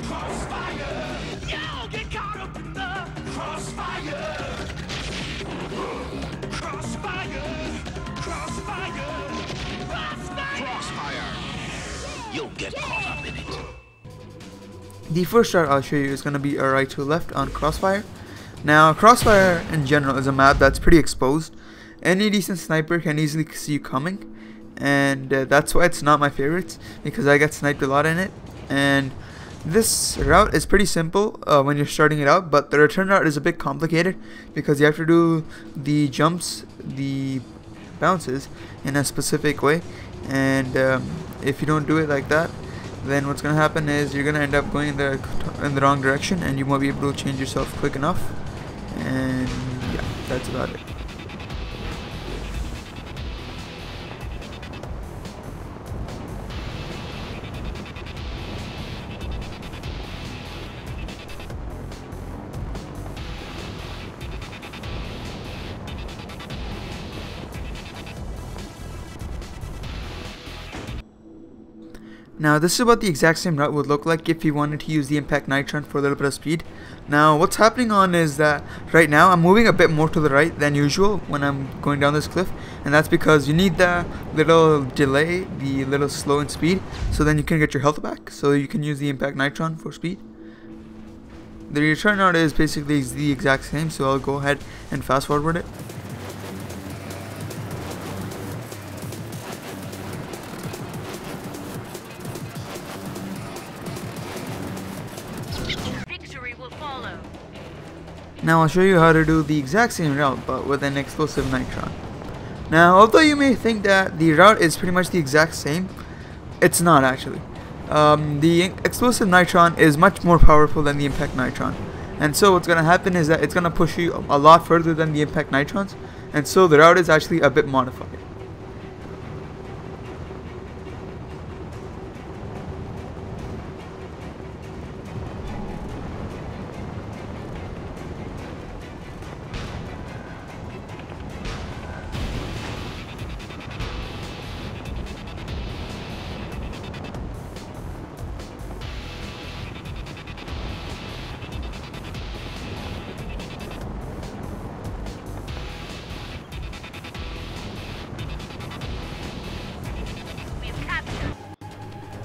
Crossfire! You'll get caught up in the crossfire! Crossfire! Crossfire! Crossfire! Crossfire! You'll get caught up in it. The first route I'll show you is going to be a right to left on Crossfire. Now, Crossfire in general is a map that's pretty exposed. Any decent sniper can easily see you coming, and that's why it's not my favorite, because I get sniped a lot in it. And this route is pretty simple when you're starting it out, but the return route is a bit complicated because you have to do the jumps, the bounces in a specific way, and if you don't do it like that, then what's going to happen is you're going to end up going in the wrong direction, and you won't be able to change yourself quick enough. And yeah, that's about it. Now this is what the exact same route would look like if you wanted to use the impact nitron for a little bit of speed. Now what's happening on is that right now I'm moving a bit more to the right than usual when I'm going down this cliff, and that's because you need the little delay, the little slow in speed, so then you can get your health back, so you can use the impact nitron for speed. The return route is basically the exact same, so I'll go ahead and fast forward it. Now I'll show you how to do the exact same route but with an explosive nitron. Now although you may think that the route is pretty much the exact same, it's not actually. The explosive nitron is much more powerful than the impact nitron, and so what's going to happen is that it's going to push you a lot further than the impact nitrons, and so the route is actually a bit modified.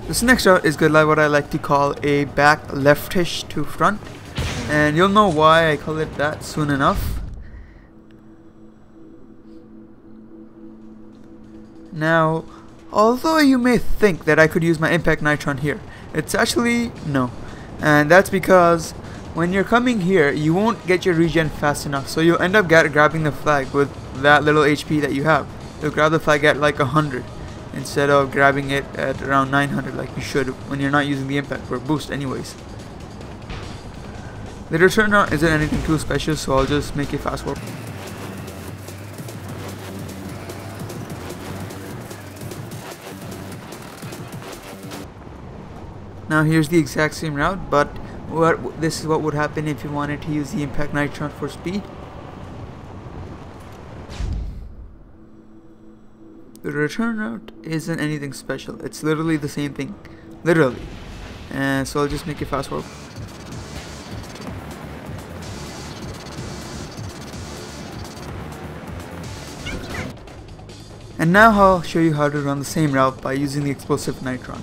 This next route is good, like what I like to call a back leftish to front, and you'll know why I call it that soon enough. Now, although you may think that I could use my impact nitron here, it's actually no, and that's because when you're coming here you won't get your regen fast enough, so you'll end up grabbing the flag with that little HP that you have. You'll grab the flag at like 100 instead of grabbing it at around 900 like you should when you're not using the impact for a boost anyways. The return route isn't anything too special, so I'll just make it fast forward. Now here's the exact same route, but this is what would happen if you wanted to use the impact nitron for speed. The return route isn't anything special, it's literally the same thing, literally, and so I'll just make it fast forward. And now I'll show you how to run the same route by using the explosive nitron.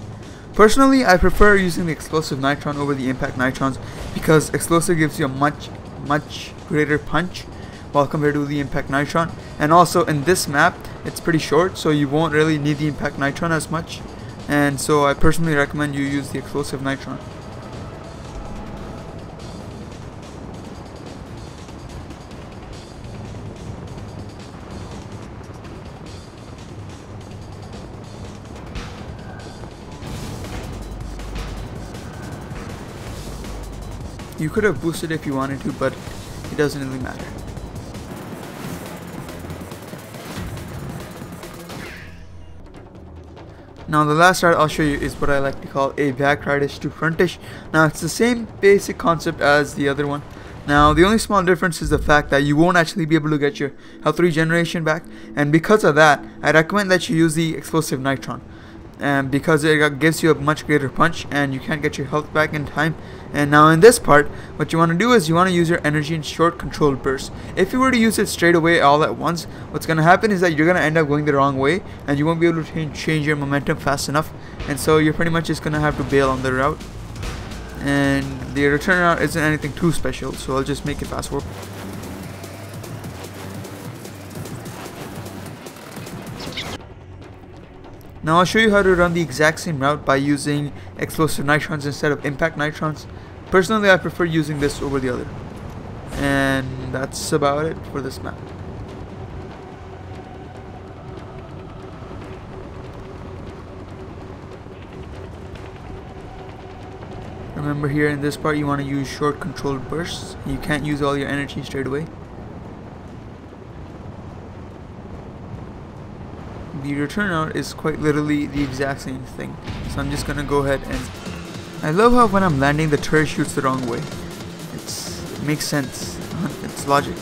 Personally, I prefer using the explosive nitron over the impact nitrons because explosive gives you a much greater punch while compared to the impact nitron, and also in this map it's pretty short, so you won't really need the impact nitron as much, and so I personally recommend you use the explosive nitron. You could have boosted if you wanted to, but it doesn't really matter. Now the last route I'll show you is what I like to call a back rightish to frontish. Now it's the same basic concept as the other one. Now the only small difference is the fact that you won't actually be able to get your health regeneration back, and because of that I recommend that you use the explosive nitron. and because it gives you a much greater punch and you can't get your health back in time. And now in this part, what you want to do is you want to use your energy in short controlled bursts. If you were to use it straight away all at once, what's going to happen is that you're going to end up going the wrong way and you won't be able to change your momentum fast enough, and so you're pretty much just going to have to bail on the route. And the return route isn't anything too special, so I'll just make it fast forward. Now I'll show you how to run the exact same route by using explosive nitrons instead of impact nitrons. Personally, I prefer using this over the other. And that's about it for this map. Remember, here in this part you want to use short controlled bursts. You can't use all your energy straight away. The return out is quite literally the exact same thing, so I'm just gonna go ahead and I love how when I'm landing the turret shoots the wrong way. It makes sense, it's logic.